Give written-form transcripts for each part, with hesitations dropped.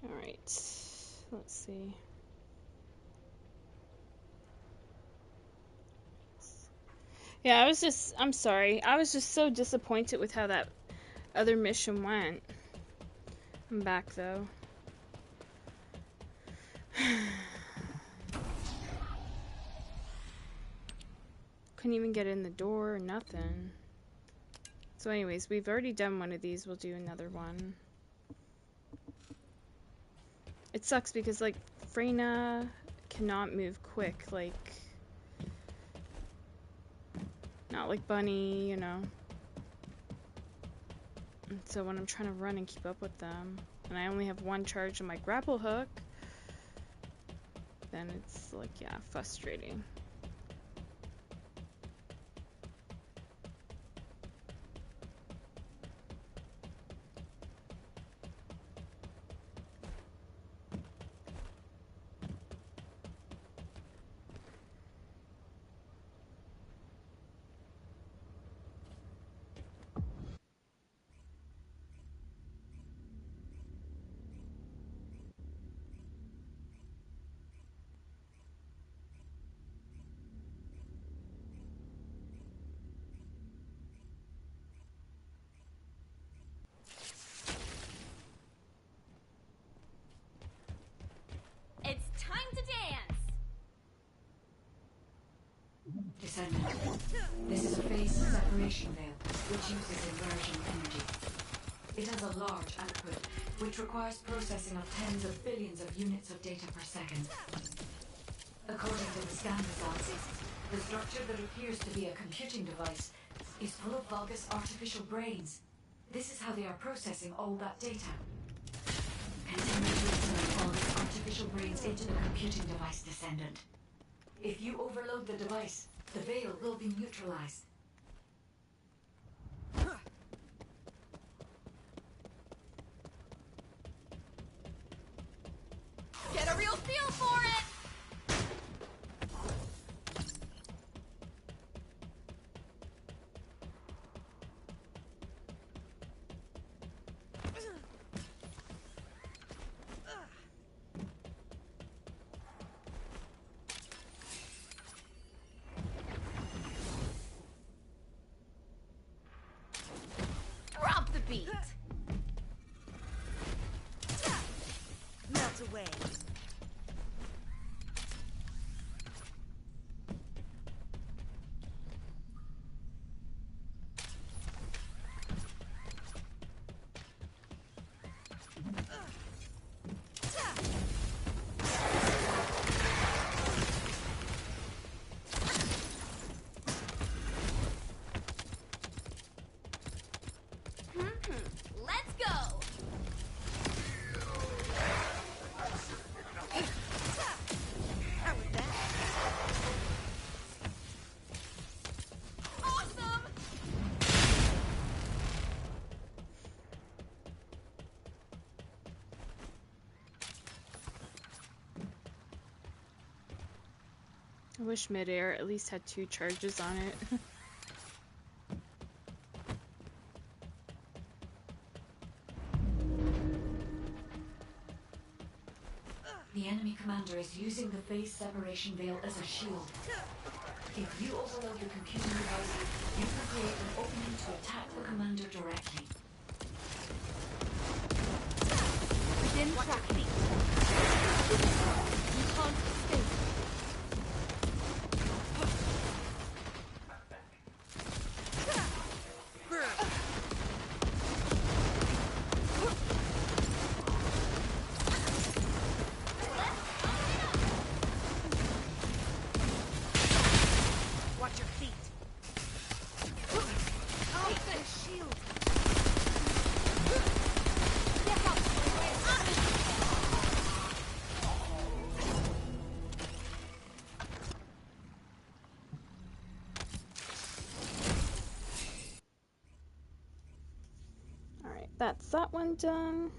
Alright, let's see. Yeah, I'm sorry. I was just so disappointed with how that other mission went. I'm back though. Couldn't even get in the door or nothing. So anyways, we've already done one of these. We'll do another one. It sucks because, like, Freyna cannot move quick, like, not like Bunny, you know. And so when I'm trying to run and keep up with them, and I only have one charge on my grapple hook, then it's, like, yeah, frustrating. Descendant. This is a phase separation veil, which uses inversion energy. It has a large output, which requires processing of tens of billions of units of data per second. According to the scan results, the structure that appears to be a computing device is full of Vulgus artificial brains. This is how they are processing all that data. Continue to insert all these artificial brains into the computing device, Descendant. If you overload the device, the veil will be neutralized. Get a real feel for it! Drop the beat! Melt away. Let's go! How was that? Awesome! I wish midair at least had 2 charges on it. The enemy commander is using the phase separation veil as a shield. If you overload your computing device, you can create an opening to attack the commander directly. Begin tracking. You can't escape. Watch your feet. Oh, the shield. Get out. Alright, that's that one done.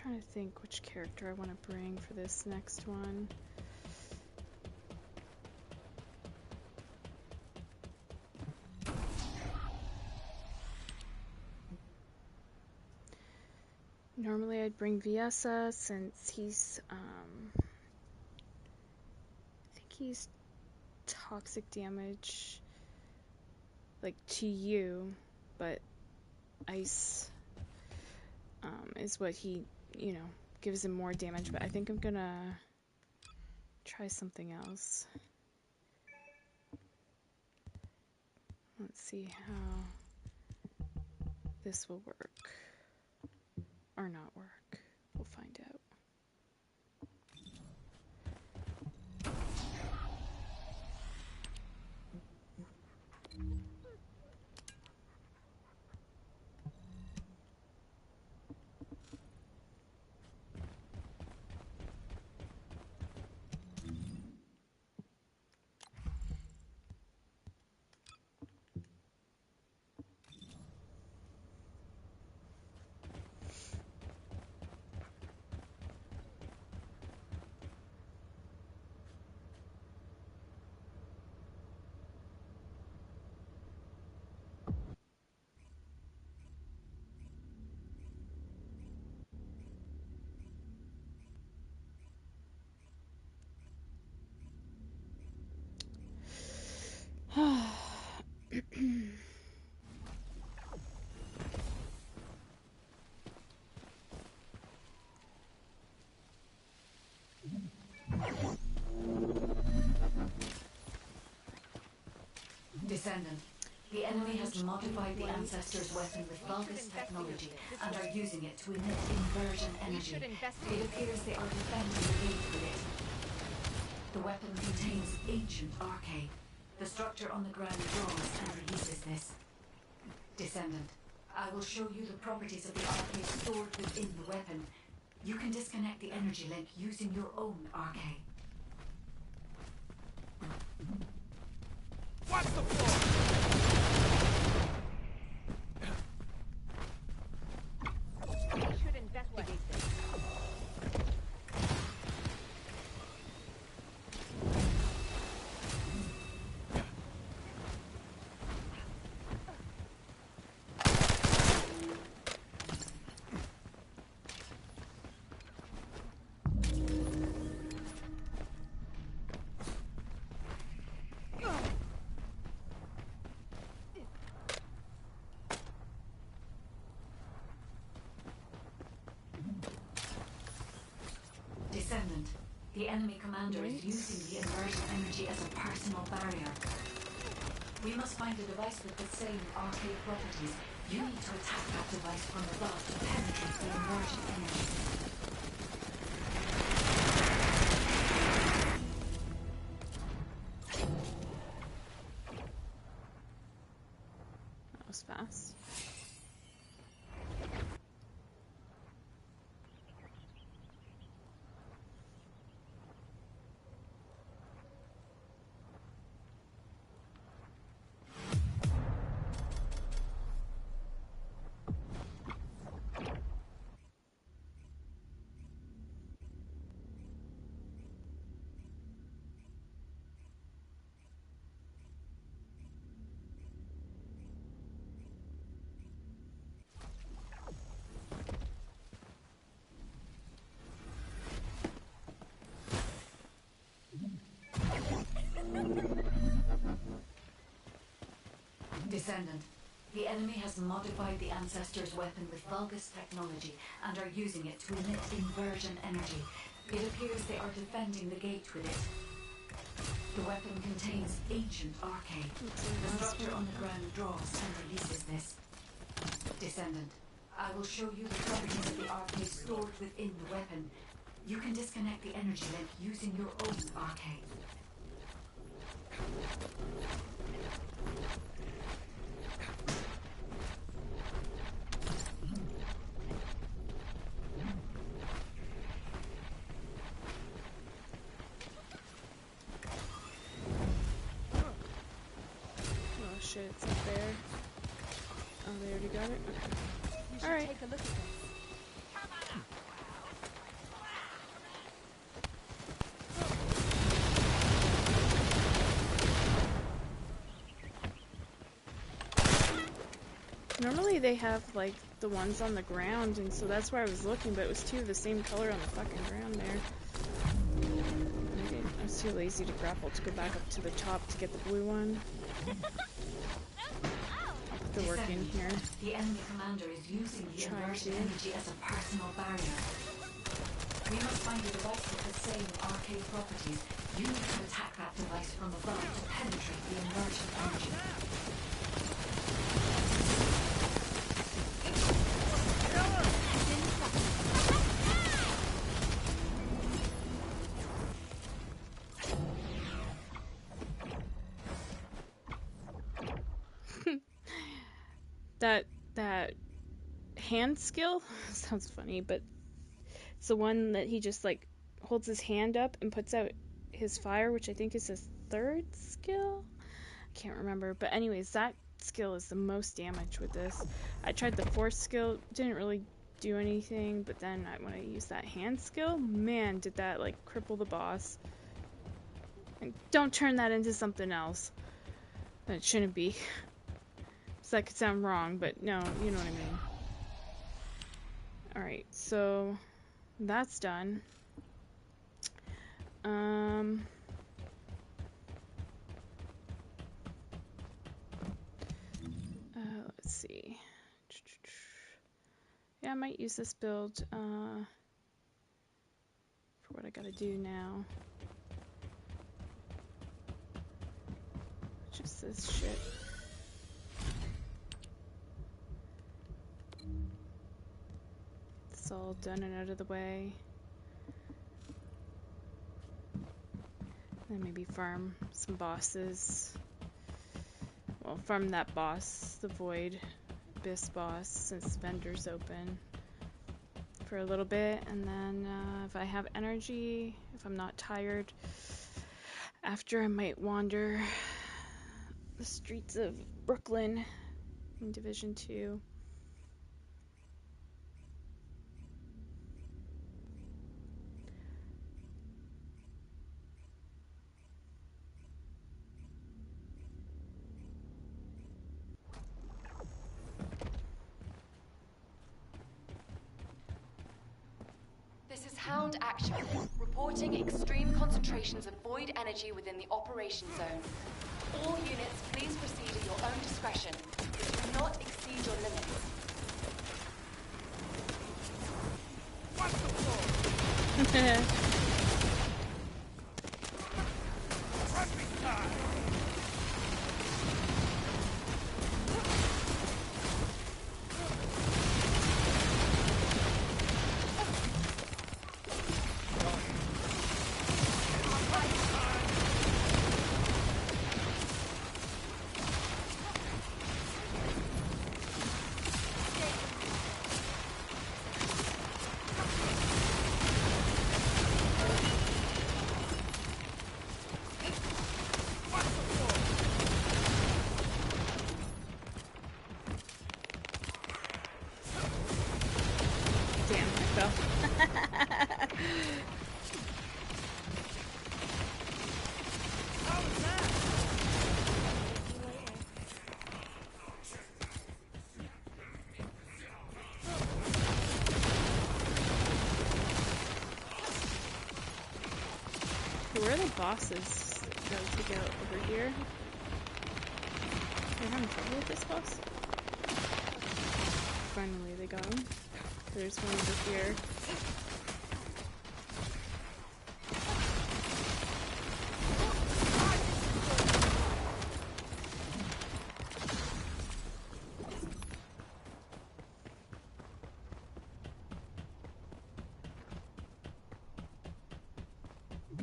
trying to think which character I want to bring for this next one. Normally I'd bring Viesa since he's, I think he's toxic damage, like, to you, but ice, is what he, you know, gives him more damage, but I think I'm gonna try something else. Let's see how this will work. Or not work. We'll find out. Descendant. The enemy has modified the Ancestor's weapon with Vulgus technology and are using it to emit inversion energy. It appears they are defending the gate with it. The weapon contains ancient arcade. The structure on the ground draws and releases this. Descendant. I will show you the properties of the arcade stored within the weapon. You can disconnect the energy link using your own arcade. Watch the floor! We should investigate this. Descendant. The enemy commander is using the inversion energy as a personal barrier. We must find a device with the same arcade properties. You need to attack that device from above to penetrate the inversion energy. That was fast. Descendant. The enemy has modified the Ancestor's weapon with Vulgus technology and are using it to emit inversion energy. It appears they are defending the gate with it. The weapon contains ancient arcade. The structure on the ground draws and releases this. Descendant. I will show you the properties of the arcade stored within the weapon. You can disconnect the energy link using your own arcade. Oh shit, it's up there. Oh, they already got it? Okay. You should Alright. take a look at this. Normally they have like the ones on the ground, and so that's where I was looking, but it was two of the same color on the fucking ground there. I was too lazy to grapple to go back up to the top to get the blue one. I'll put the work in here. The enemy commander is using the inversion energy as a personal barrier. We must find a device with the same arcade properties. You need to attack that device from above to penetrate the inversion energy. That hand skill sounds funny, but it's the one that he just like holds his hand up and puts out his fire, which I think is his third skill. I can't remember, but anyways, that skill is the most damage with this. I tried the fourth skill, didn't really do anything, but then when I used that hand skill, man, did that like cripple the boss. And don't turn that into something else that it shouldn't be. So that could sound wrong, but no, you know what I mean. Alright, so that's done. Let's see. Yeah, I might use this build for what I gotta do now. Just this shit. It's all done and out of the way. Then maybe farm some bosses. Well, farm that boss, the Void Abyss boss, since Vendor's open for a little bit. And then if I have energy, if I'm not tired, after I might wander the streets of Brooklyn in Division 2. This is Hound Action, reporting extreme concentrations of void energy within the operation zone. All units, please proceed at your own discretion, but do not exceed your limits. What's the floor? Traffic time! Where are the bosses that you gotta take out over here? Are you having trouble with this boss? Finally, they got him. There's one over here.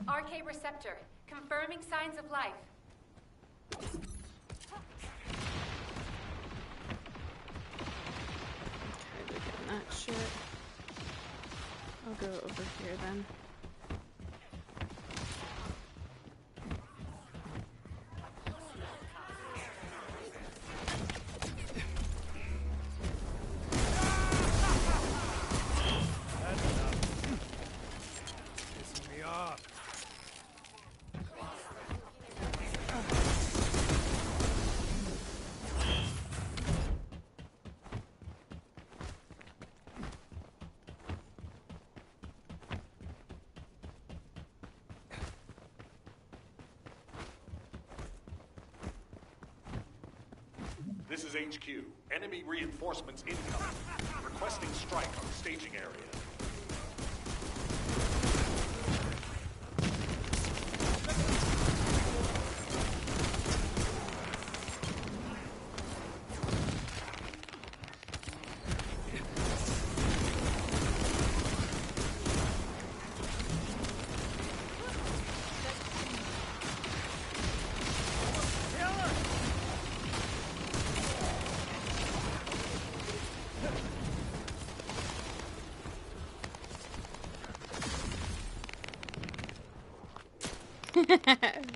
RK receptor, confirming signs of life. Okay, they're getting that shit. I'll go over here then. That's enough. Pissing me off. This is HQ. Enemy reinforcements incoming. Requesting strike on the staging area.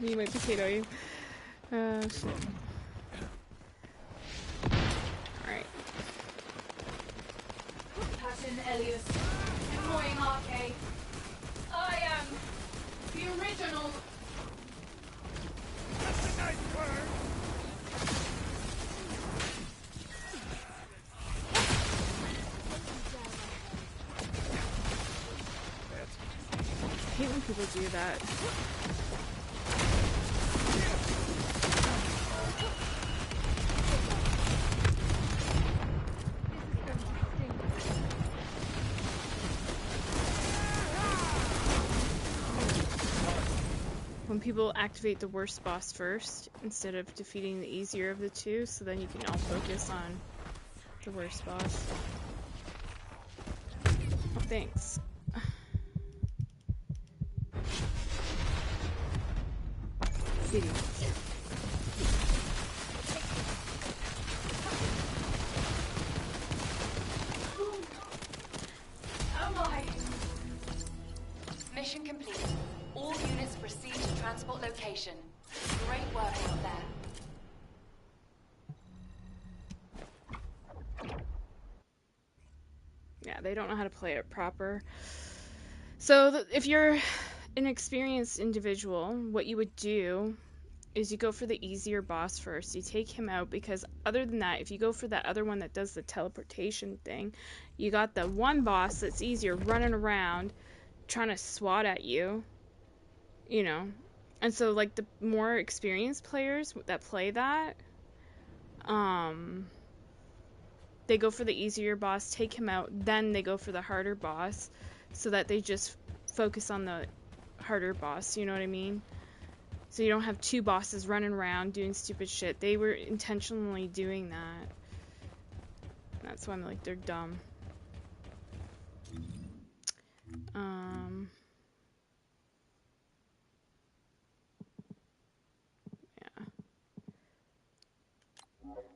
Me, my potato, you. Shit. Alright. Captain Elias, annoying arcade. I am the original. That's a nice bird. I hate when people do that. When people activate the worst boss first instead of defeating the easier of the two, so then you can all focus on the worst boss. Oh, thanks. City. Mission complete. All units proceed to transport location. Great work out there. Yeah, they don't know how to play it proper. So if you're an experienced individual, what you would do is you go for the easier boss first. You take him out, because other than that, if you go for that other one that does the teleportation thing, you got the one boss that's easier running around trying to swat at you, you know. And so like the more experienced players that play that, they go for the easier boss, take him out, then they go for the harder boss, so that they just focus on the harder boss, you know what I mean? So you don't have two bosses running around doing stupid shit. They were intentionally doing that. That's why I'm like, they're dumb. Yeah.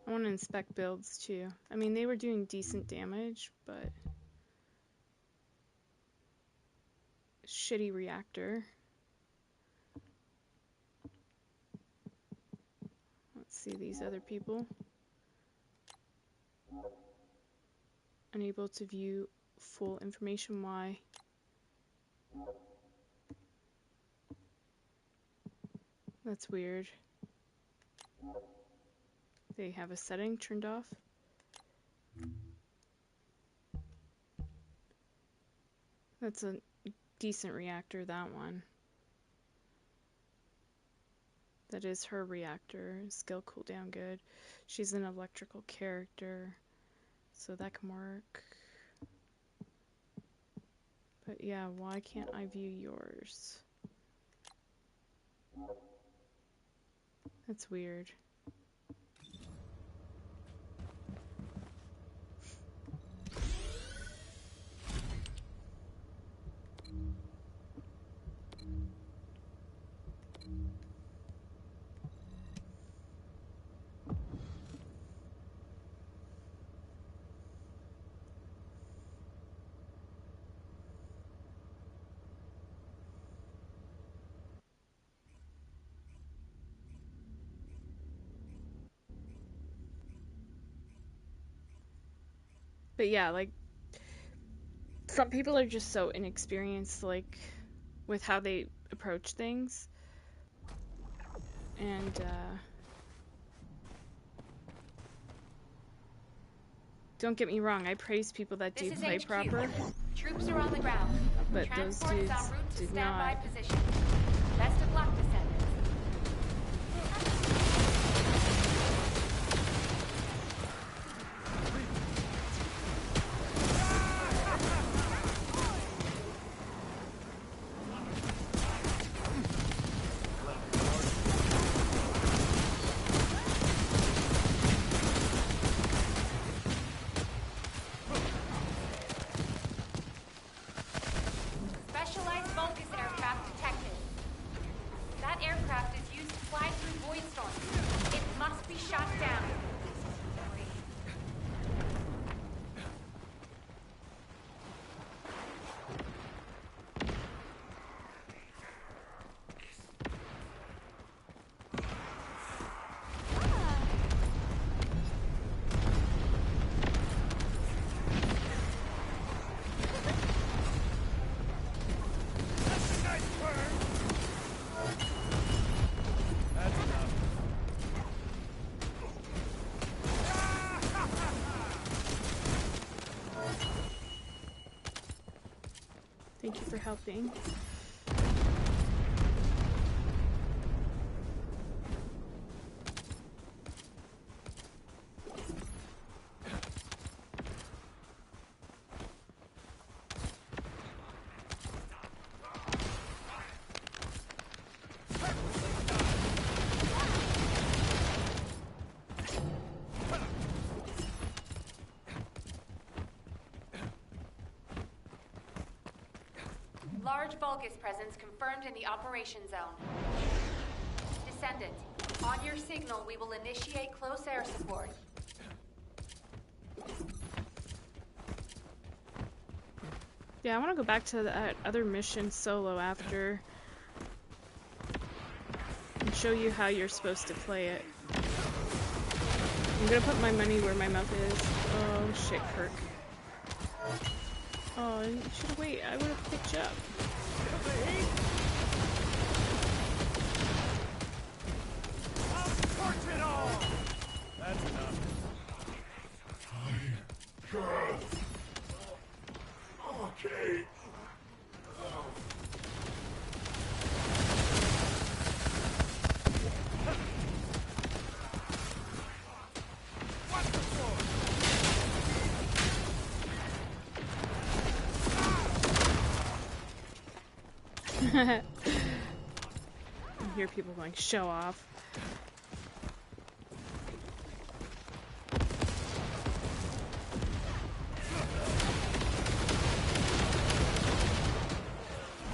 I want to inspect builds too. I mean, they were doing decent damage, but shitty reactor. Let's see these other people. Unable to view full information. Why? That's weird. They have a setting turned off. That's a decent reactor, that one. That is her reactor. Skill cooldown good. She's an electrical character, so that can work. But yeah, why can't I view yours? That's weird. But yeah, like, some people are just so inexperienced, like, with how they approach things. And, don't get me wrong, I praise people that do play proper. Troops are on the ground. But those Transport is en dudes route to did standby not. position. Best of luck, Descendant. Thank you for helping. Large Vulgus presence confirmed in the operation zone. Descendant, on your signal, we will initiate close air support. Yeah, I want to go back to that other mission solo after and show you how you're supposed to play it. I'm gonna put my money where my mouth is. Oh shit, Kirk. Oh, you should have waited. I would have picked you up. I'll torch it all! That's enough. Okay. What's the floor? I hear people going, show off.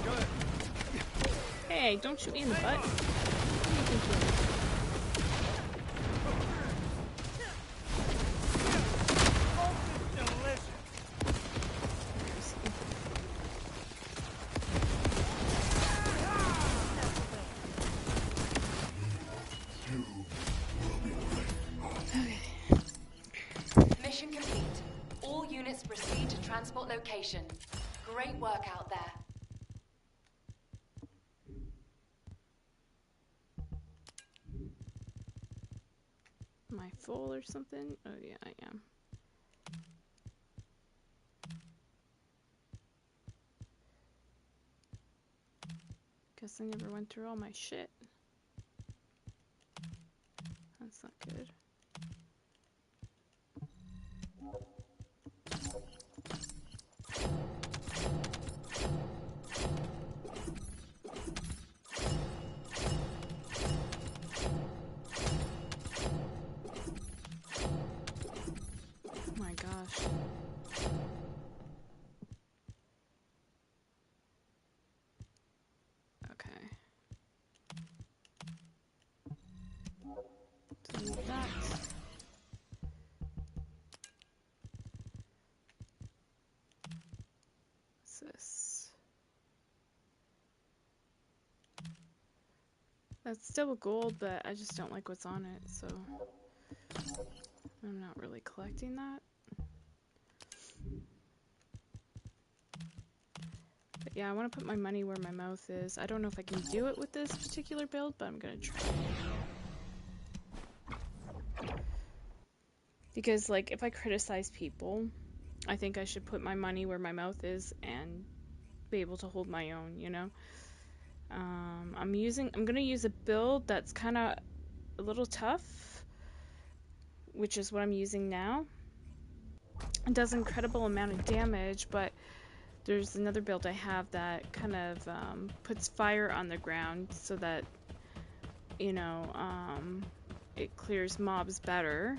Good. Hey, don't shoot me in the butt. What do you think you are? Delicious. Mission complete. All units proceed to transport location. Great work out there. Am I full or something? Oh yeah, I am. Guess I never went through all my shit. That's not good. Oh my gosh. Okay. Delete that. What's this? That's still gold, but I just don't like what's on it, so I'm not really collecting that. But yeah, I want to put my money where my mouth is. I don't know if I can do it with this particular build, but I'm gonna try. Because, like, if I criticize people, I think I should put my money where my mouth is and be able to hold my own, you know? I'm gonna use a build that's kind of a little tough, which is what I'm using now. It does an incredible amount of damage, but there's another build I have that kind of puts fire on the ground so that, you know, it clears mobs better.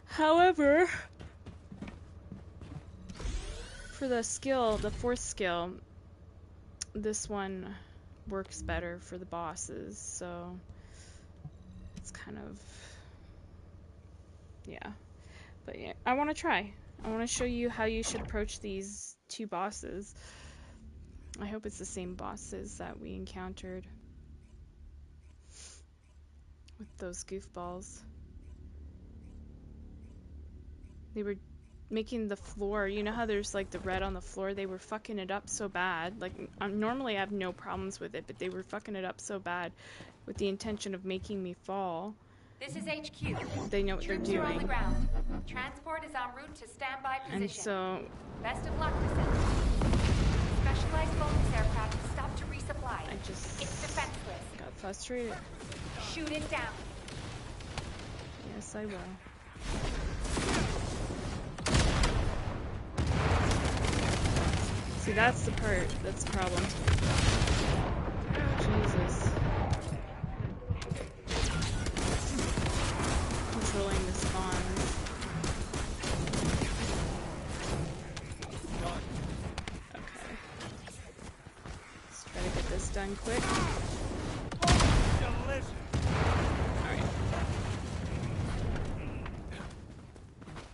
However, for the skill, the fourth skill, this one works better for the bosses, so it's kind of, yeah. But yeah, I want to try. I want to show you how you should approach these two bosses. I hope it's the same bosses that we encountered with those goofballs. They were making the floor, you know how there's like the red on the floor? They were fucking it up so bad. Like, normally I have no problems with it, but they were fucking it up so bad with the intention of making me fall. This is HQ. They know what Troops they're are on the doing. ground. Transport is en route to standby position. And so Best of luck, Descendant. specialized bonus aircraft stopped to resupply. I just It's defenseless. got frustrated. Shoot it down. Yes, I will. See, that's the part that's the problem. Jesus. Controlling the spawns. Okay. Let's try to get this done quick. Delicious. Alright.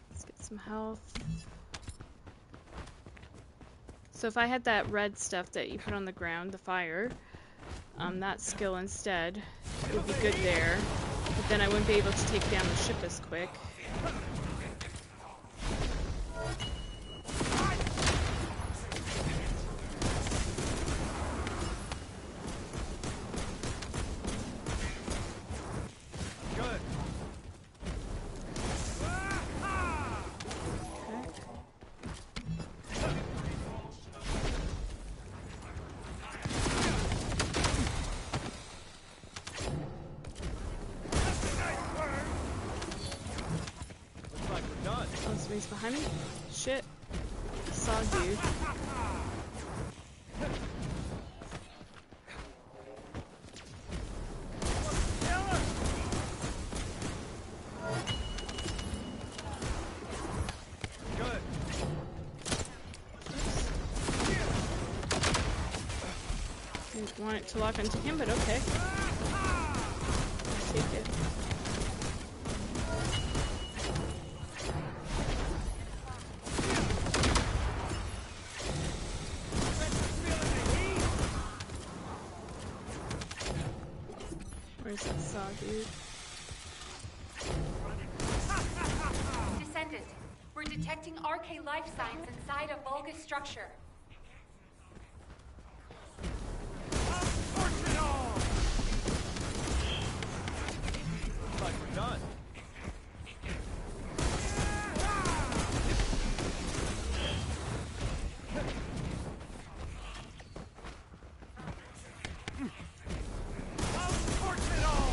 Let's get some health. So if I had that red stuff that you put on the ground, the fire, that skill instead, it would be good there. But then I wouldn't be able to take down the ship as quick. Good. Looks like we're done. Oh, somebody's behind me? Shit. Saw dude. Good. Didn't want it to lock onto him, but okay. I'll take it. Where's that saw dude? Descendant, we're detecting RK life signs inside a Vulgus structure. Torch it all. Looks like we're done. Torch it all.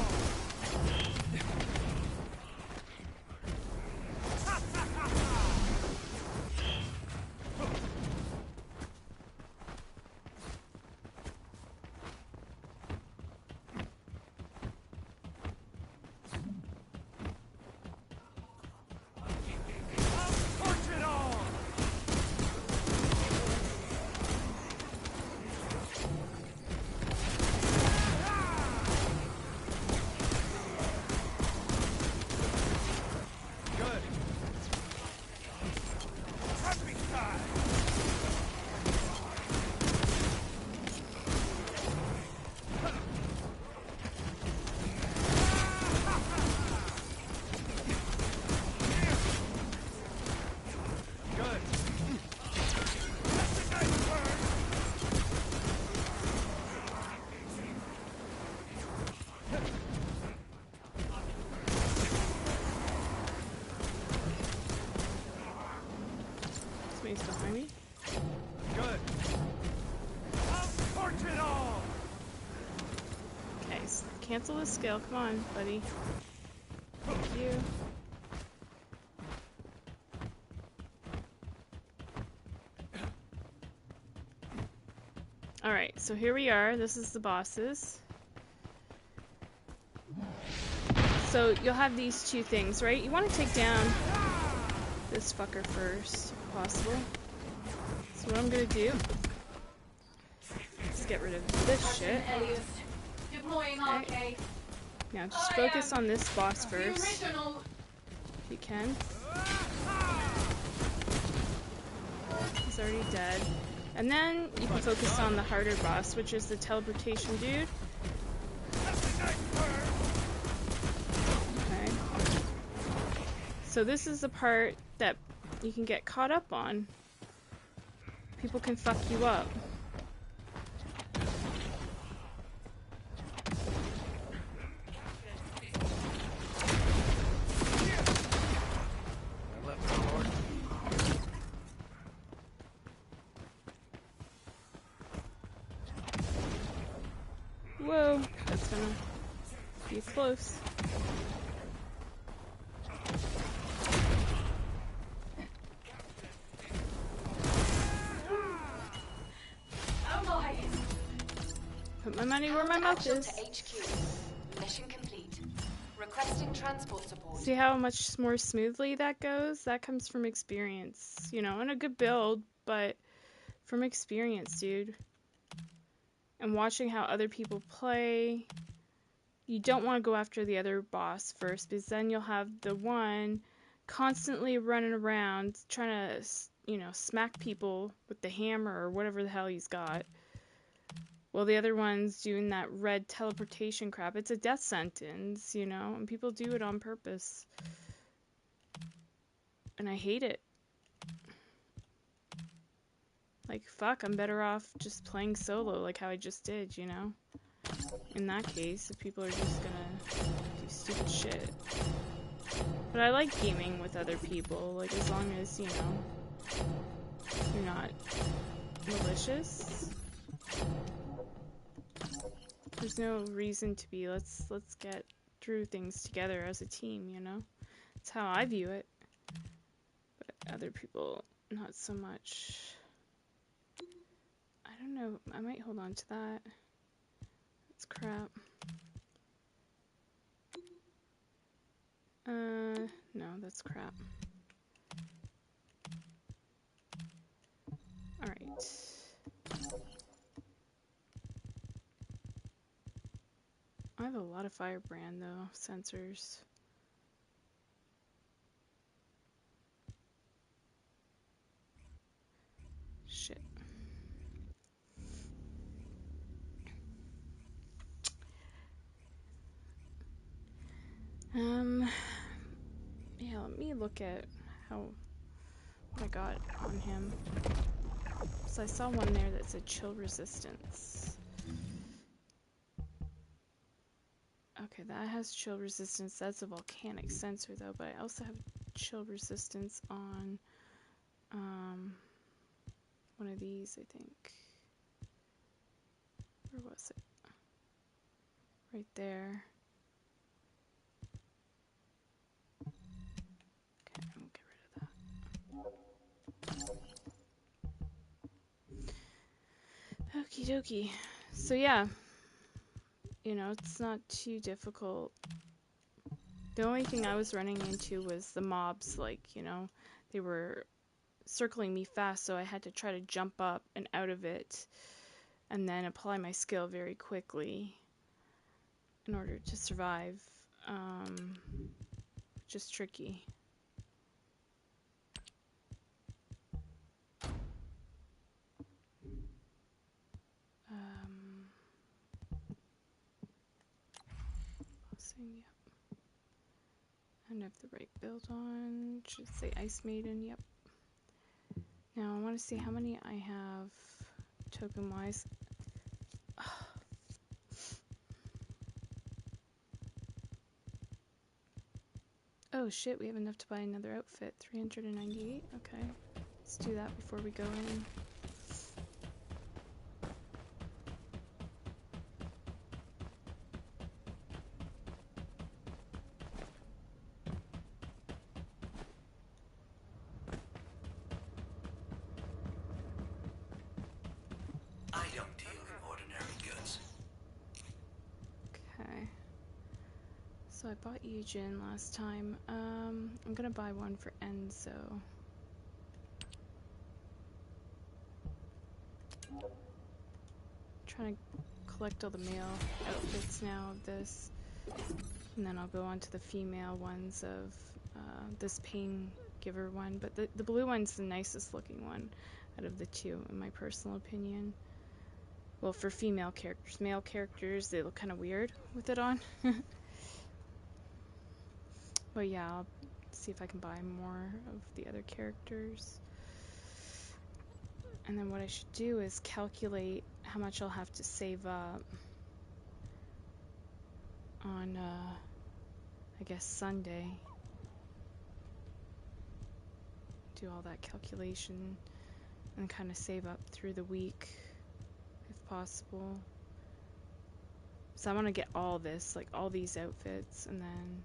Torch it all. Good. Happy time. Good. That's a nice turn. Somebody's behind me. Good. Torch it all. Okay, so cancel the skill. Come on, buddy. Thank you. Alright, so here we are. This is the bosses. So you'll have these two things, right? You want to take down this fucker first, if possible. So what I'm gonna do is get rid of this shit. Deploying Okay. RK. Now just focus on this boss first, if you can. He's already dead. And then you can focus on the harder boss, which is the teleportation dude. Okay. So this is the part that you can get caught up on. People can fuck you up. Be close. Put my money where my mouth is. To HQ. Mission complete. Requesting transport support. See how much more smoothly that goes? That comes from experience, you know, and a good build, but from experience, dude. And watching how other people play. You don't want to go after the other boss first, because then you'll have the one constantly running around trying to, you know, smack people with the hammer or whatever the hell he's got. Well, the other one's doing that red teleportation crap. It's a death sentence, you know, and people do it on purpose. And I hate it. Like, fuck, I'm better off just playing solo like how I just did, you know? In that case, if people are just gonna do stupid shit. But I like gaming with other people, like, as long as, you know, you're not malicious. There's no reason to be. Let's get through things together as a team, you know? That's how I view it. But other people, not so much. I don't know. I might hold on to that. That's crap. No, that's crap. Alright. I have a lot of firebrand though, sensors. Shit. Yeah, let me look at what I got on him. So I saw one there that said chill resistance. Okay, that has chill resistance. That's a volcanic sensor though, but I also have chill resistance on one of these, I think. Where was it? Right there. Okay, we'll get rid of that. Okie dokie. So yeah, you know, it's not too difficult. The only thing I was running into was the mobs, like, you know, they were circling me fast, so I had to try to jump up and out of it and then apply my skill very quickly in order to survive, which is tricky. Yep. And I have the right build on. Should say Ice Maiden, yep. Now I want to see how many I have token wise. Oh shit, we have enough to buy another outfit. 398, okay. Let's do that before we go in. I don't deal in ordinary goods. Okay. So I bought Eugen last time. I'm gonna buy one for Enzo. Trying to collect all the male outfits now of this, and then I'll go on to the female ones of this pain giver one. But the blue one's the nicest looking one out of the two, in my personal opinion. Well, for female characters. Male characters, they look kind of weird with it on. But yeah, I'll see if I can buy more of the other characters. And then what I should do is calculate how much I'll have to save up on, I guess, Sunday. Do all that calculation and kind of save up through the week, if possible. So I want to get all this, like all these outfits, and then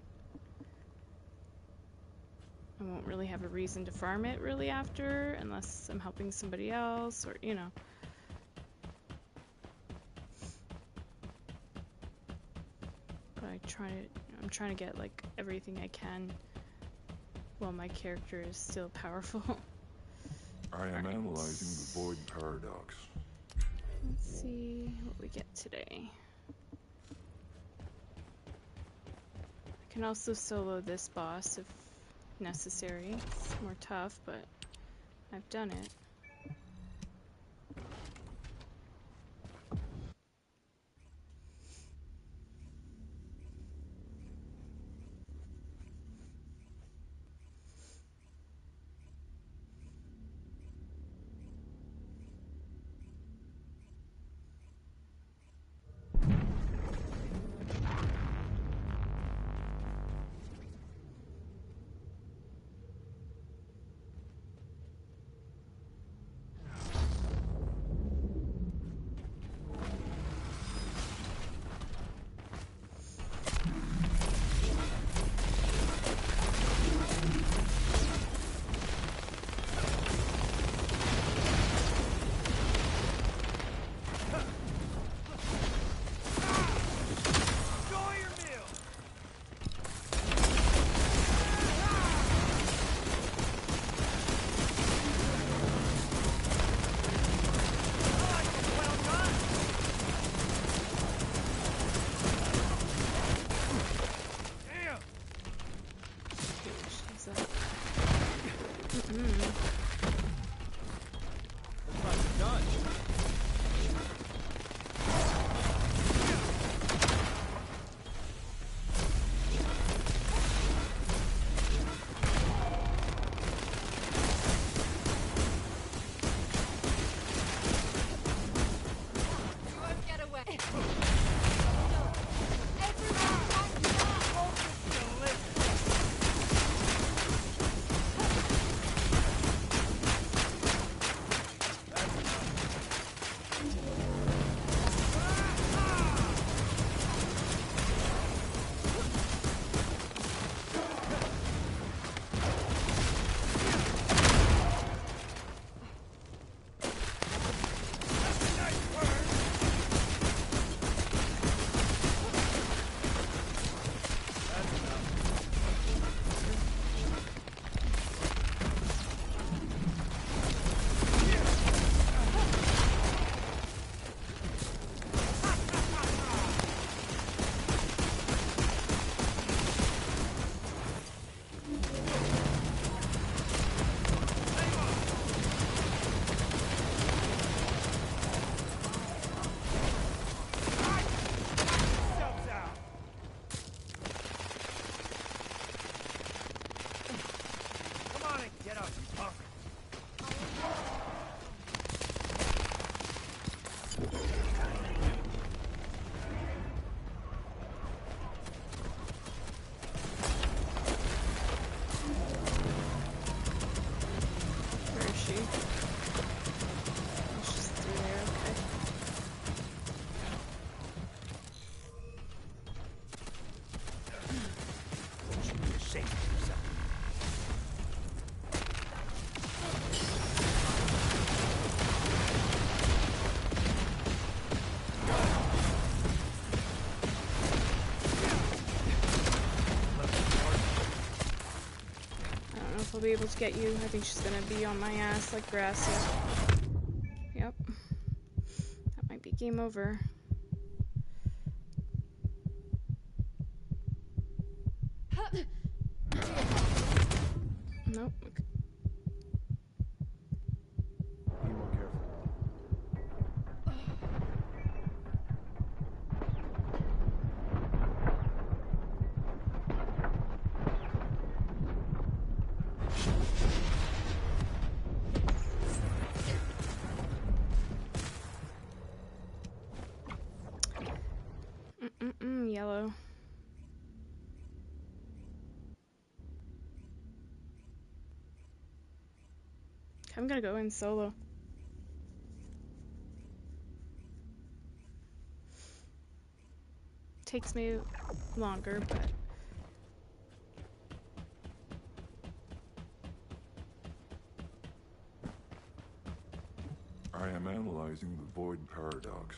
I won't really have a reason to farm it really after, unless I'm helping somebody else, or, you know. But I'm trying to get like everything I can while my character is still powerful. I am analyzing the void paradox. Let's see what we get today. I can also solo this boss if necessary. It's more tough, but I've done it. I'll be able to get you. I think she's gonna be on my ass like grass. Yep. That might be game over. Nope. Be more careful. Yellow. I'm gonna go in solo. takes me longer, but I am analyzing the void paradox.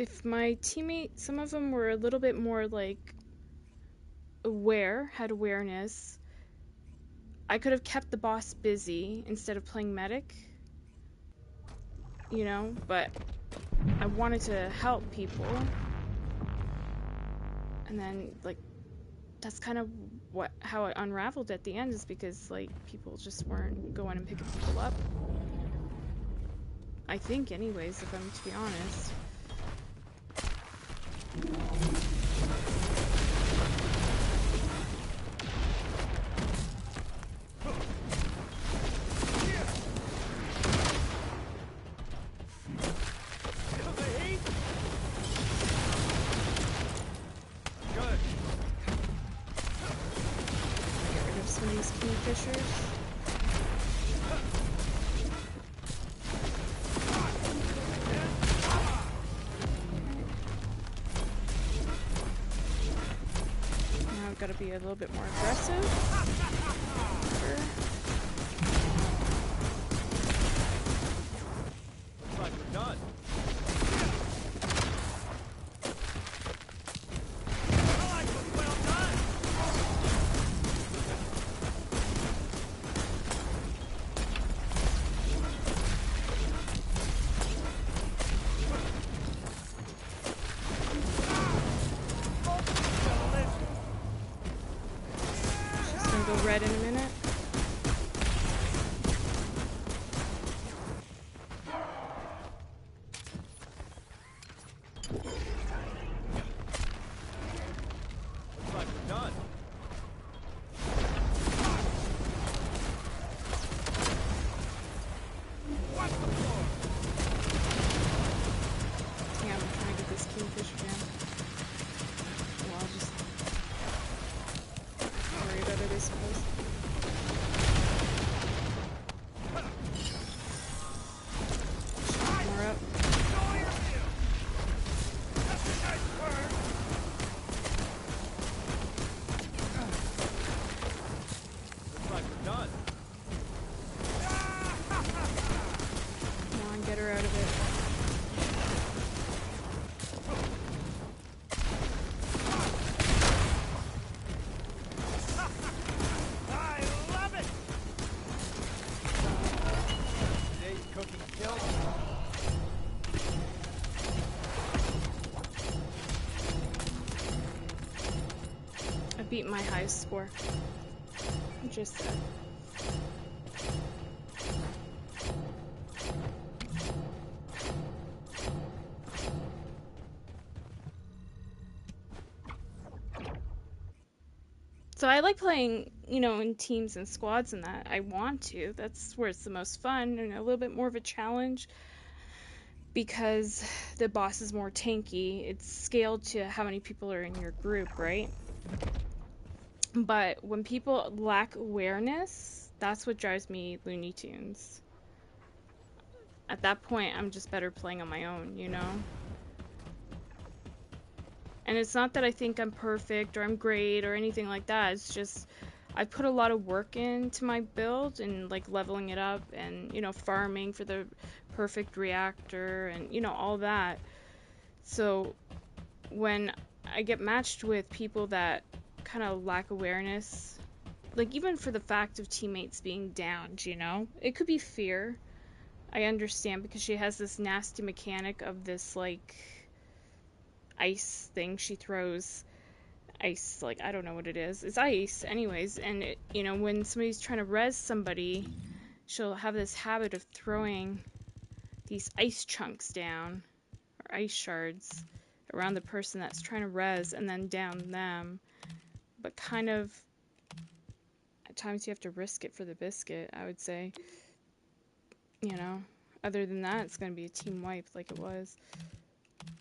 if my teammates, some of them were a little bit more like aware, had awareness, I could have kept the boss busy instead of playing medic, you know, but I wanted to help people. And then, like, that's kind of how it unraveled at the end, is because, like, people just weren't going and picking people up. I think, anyways, if I'm to be honest. Get rid of some of these kingfishers. Now I've got to be a little bit more aggressive. Looks like we're done. I like what's well done. Just gonna go red in a minute. Looks like we're done. Watch the floor. Yeah, I'm trying to get this kingfisher down. Well, I'll just worry about it, I suppose. More up. That's a nice bird. Looks like we're done. Come on, get her out of it. I love it. Today's cooking kills. I beat my highest score. Just said. So I like playing, you know, in teams and squads and that. I want to. That's where it's the most fun and a little bit more of a challenge, because the boss is more tanky. It's scaled to how many people are in your group, right? But when people lack awareness, that's what drives me Looney Tunes. At that point, I'm just better playing on my own, you know? And it's not that I think I'm perfect or I'm great or anything like that. It's just I put a lot of work into my build and like leveling it up and, you know, farming for the perfect reactor and, you know, all that. So when I get matched with people that kind of lack awareness, like even for the fact of teammates being downed, you know, it could be fear. I understand, because she has this nasty mechanic of this like ice thing she throws. Ice, like, I don't know what it is. It's ice anyways, and it, you know, when somebody's trying to res somebody, she'll have this habit of throwing these ice chunks down, or ice shards, around the person that's trying to res and then down them. But kind of at times you have to risk it for the biscuit, I would say. You know, other than that, it's going to be a team wipe like it was.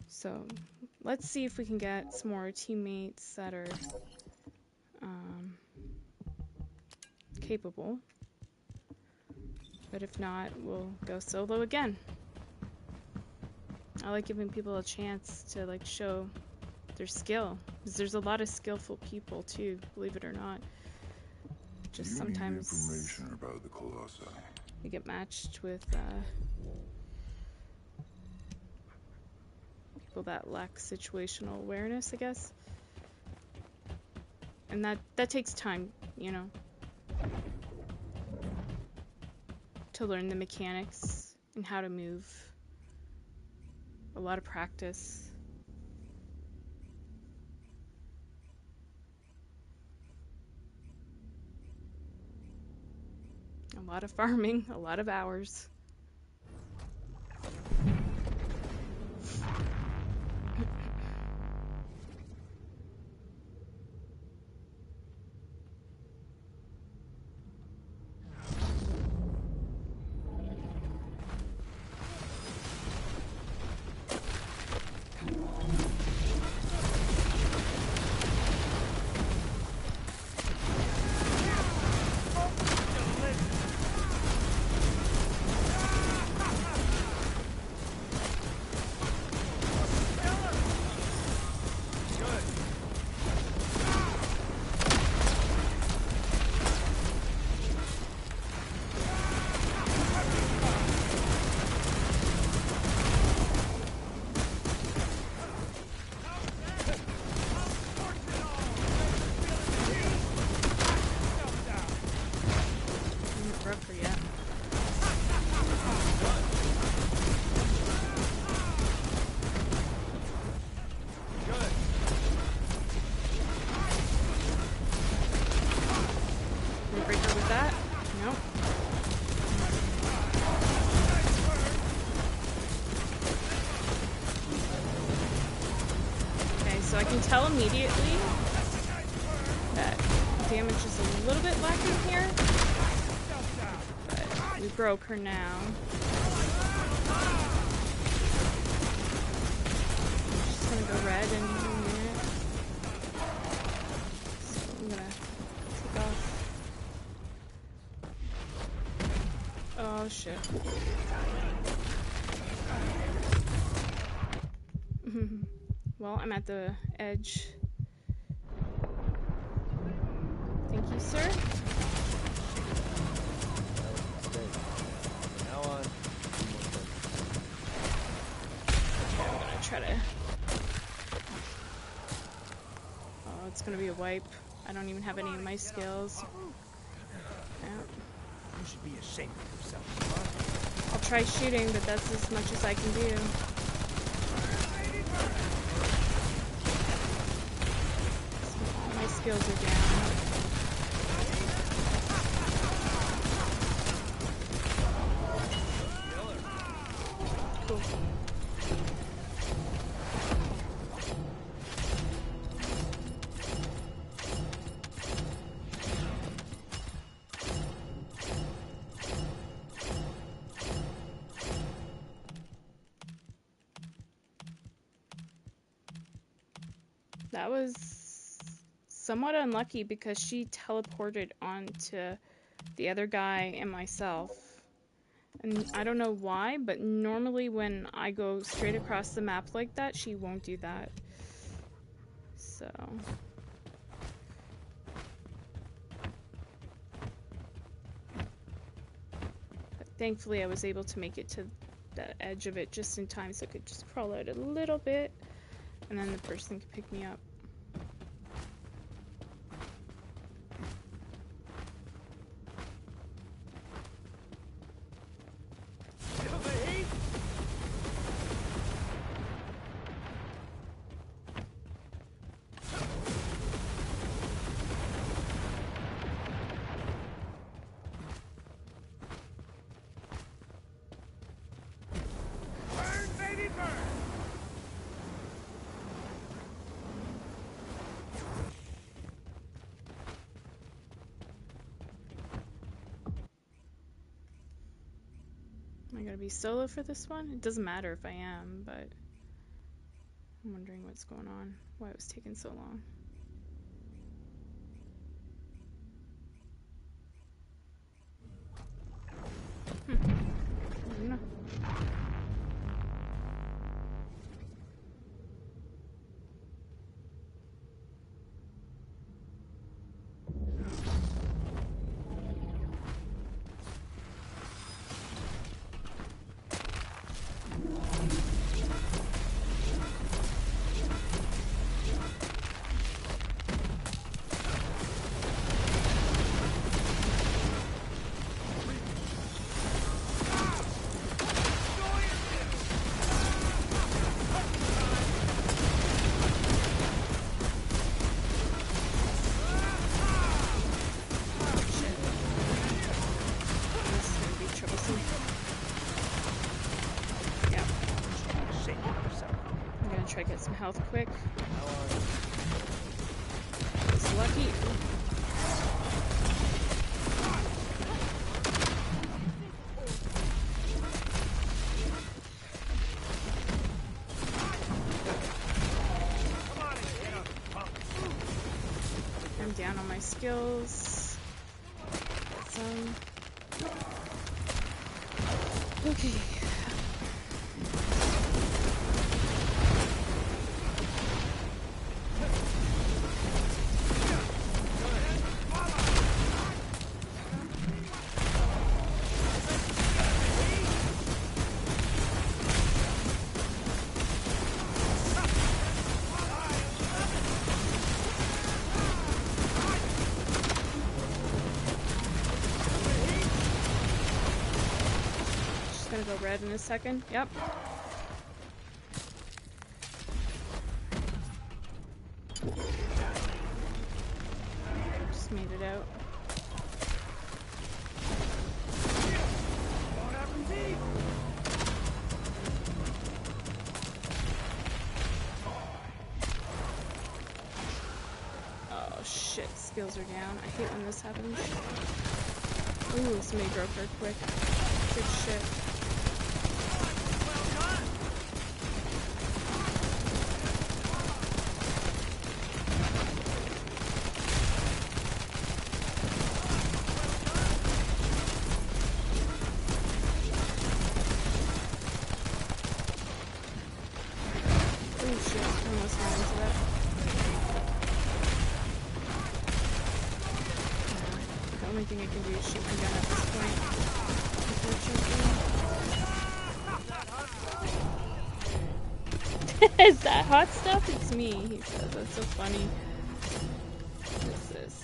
So let's see if we can get some more teammates that are capable. But if not, we'll go solo again. I like giving people a chance to like show their skill, because there's a lot of skillful people too, believe it or not. Just sometimes need information about the Colossi. you get matched with people that lack situational awareness, I guess. And that takes time, you know, to learn the mechanics and how to move. A lot of practice. A lot of farming, a lot of hours. So I can tell immediately that damage is a little bit lacking here, but we broke her now. She's gonna go red in a minute. So I'm gonna take off. Oh shit. Well, I'm at the edge. Thank you, sir. Now on. Okay, I'm gonna try to... Oh, it's gonna be a wipe. I don't even have any of my skills. Yeah. You should be ashamed of yourself. I'll try shooting, but that's as much as I can do. My skills are down. Cool. That was somewhat unlucky because she teleported onto the other guy and myself. And I don't know why, but normally when I go straight across the map like that, she won't do that. So... But thankfully I was able to make it to the edge of it just in time so I could just crawl out a little bit, and then the person could pick me up. Am I gonna be solo for this one? It doesn't matter if I am, but... I'm wondering what's going on, why it was taking so long. I don't know. Try to get some health quick. It's lucky. I'm down on my skills. Got some. Okay. Gonna go red in a second. Yep. Just made it out. Oh shit, skills are down. I hate when this happens. Ooh, somebody broke her quick. Good shit. The only thing I can do is shoot my gun at this point, unfortunately. Is that hot stuff? It's me, he says. That's so funny. What is this?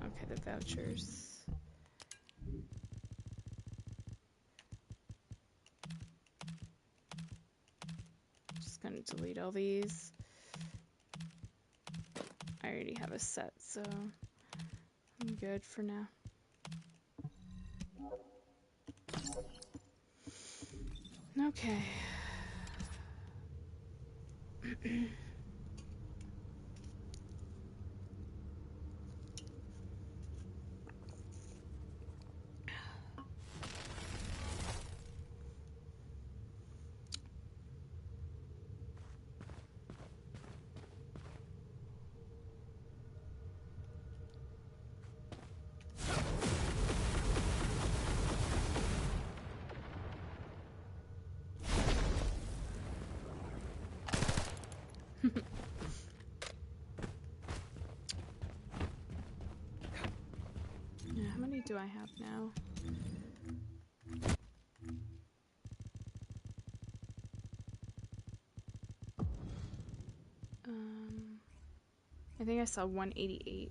Okay, the vouchers. Gonna delete all these. I already have a set, so I'm good for now. Okay. Yeah, how many do I have now? I think I saw 188.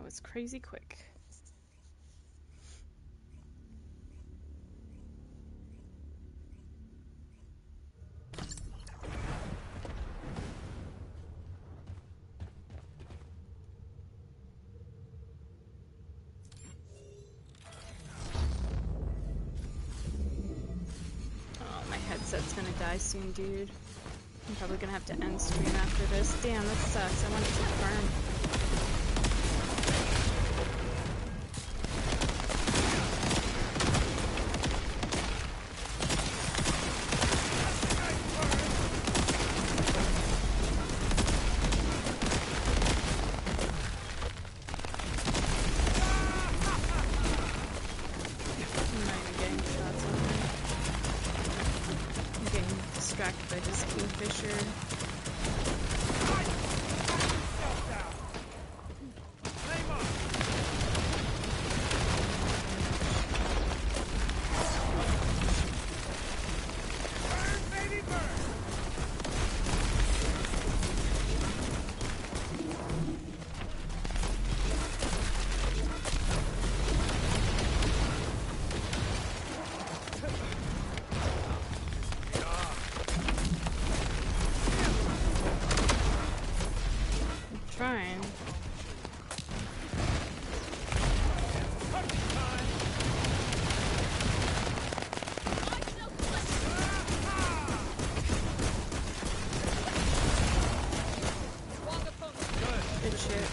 was crazy quick. Oh, my headset's gonna die soon, dude. I'm probably gonna have to end stream after this. Damn, that sucks. I want it to confirm. I'm not even getting shots on me. I'm getting distracted by this kingfisher. Trying. Good shit.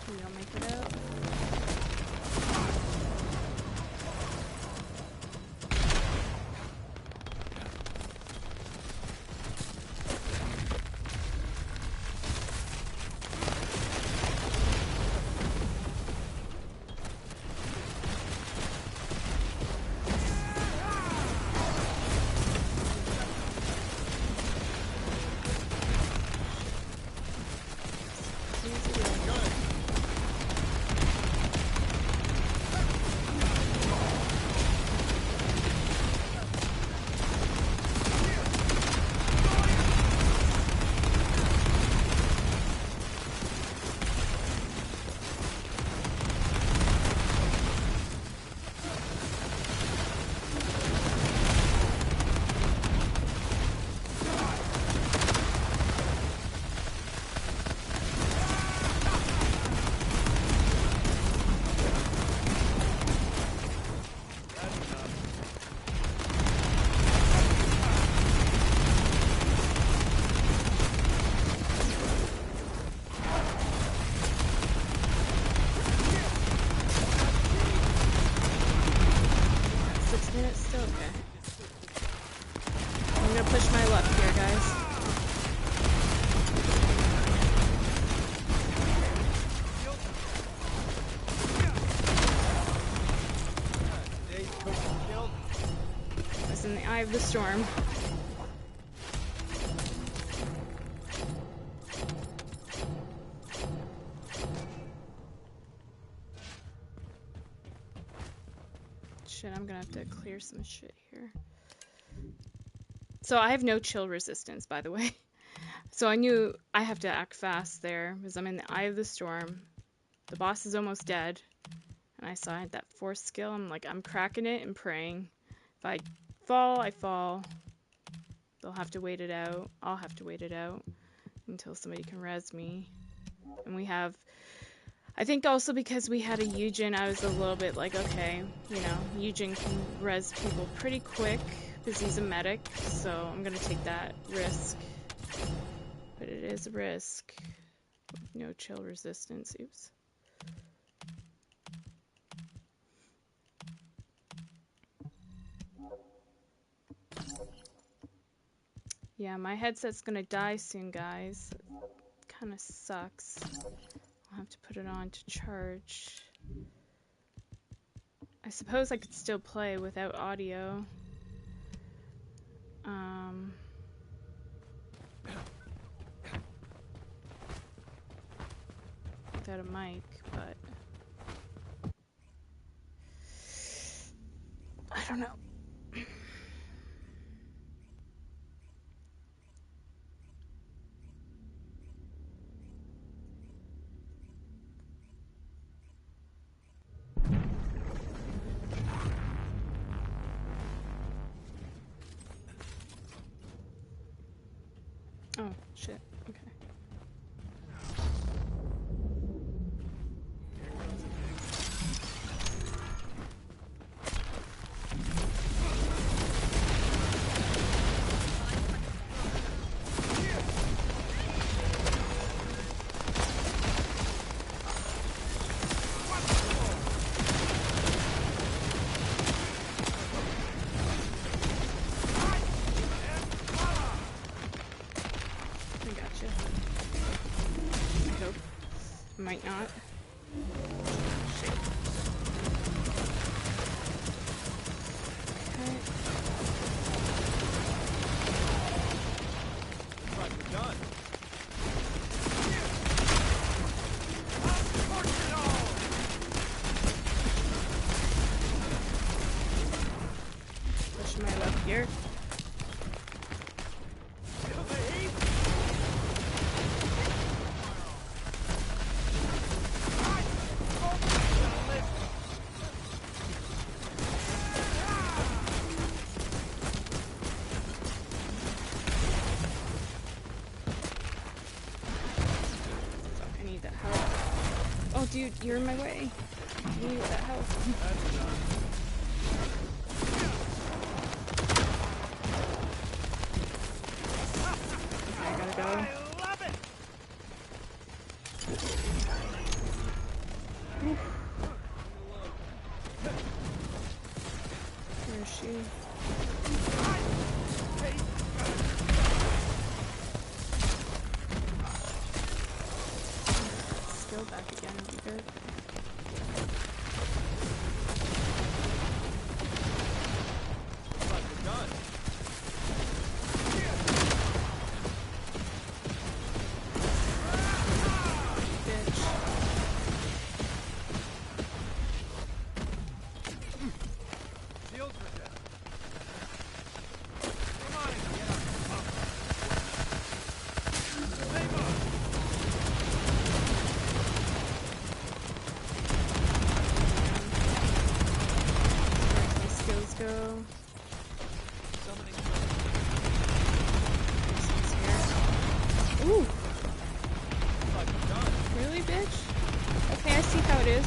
We don't make it out. Still okay. I'm gonna push my luck here, guys. I was in the eye of the storm. Shit, I'm gonna have to clear some shit here. So I have no chill resistance, by the way. So I knew I have to act fast there because I'm in the eye of the storm. The boss is almost dead. And I saw I had that force skill. I'm like, I'm cracking it and praying. If I fall, I fall. They'll have to wait it out. I'll have to wait it out until somebody can res me. And we have, I think also because we had a Eugen, I was a little bit like, okay, you know, Eugen can res people pretty quick because he's a medic, so I'm gonna take that risk. But it is a risk. No chill resistance, oops. Yeah, my headset's gonna die soon, guys. It kinda sucks. I'll have to put it on to charge. I suppose I could still play without audio. Without a mic, but I don't know. Oh, shit. Okay. Might not. Okay. Done. Push my luck here. Oh, dude, you're in my way. I need that help. Okay, I gotta go. I love it. Where is she? Skill back again would be good. Ooh. Really, bitch? Okay, I see how it is.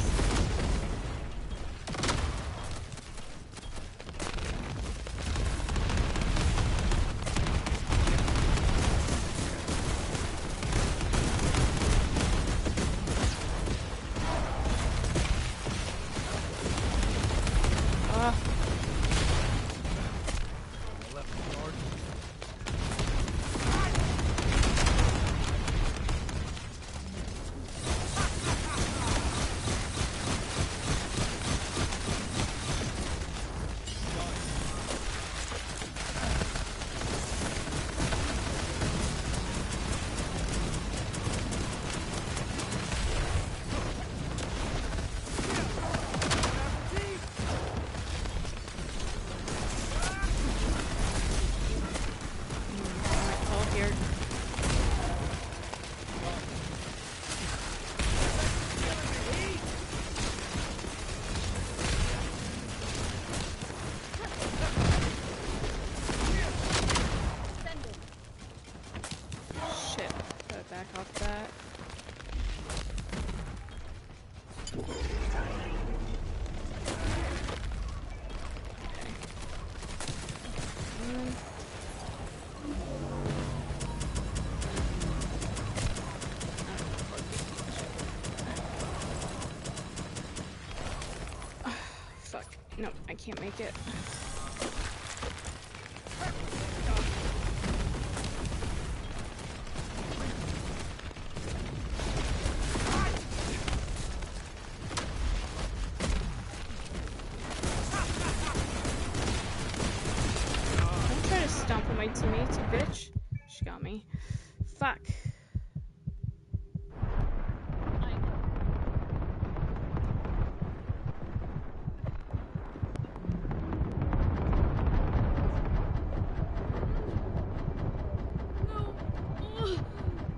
No, I can't make it. Don't try to stomp on my teammate, you bitch. She got me. Fuck.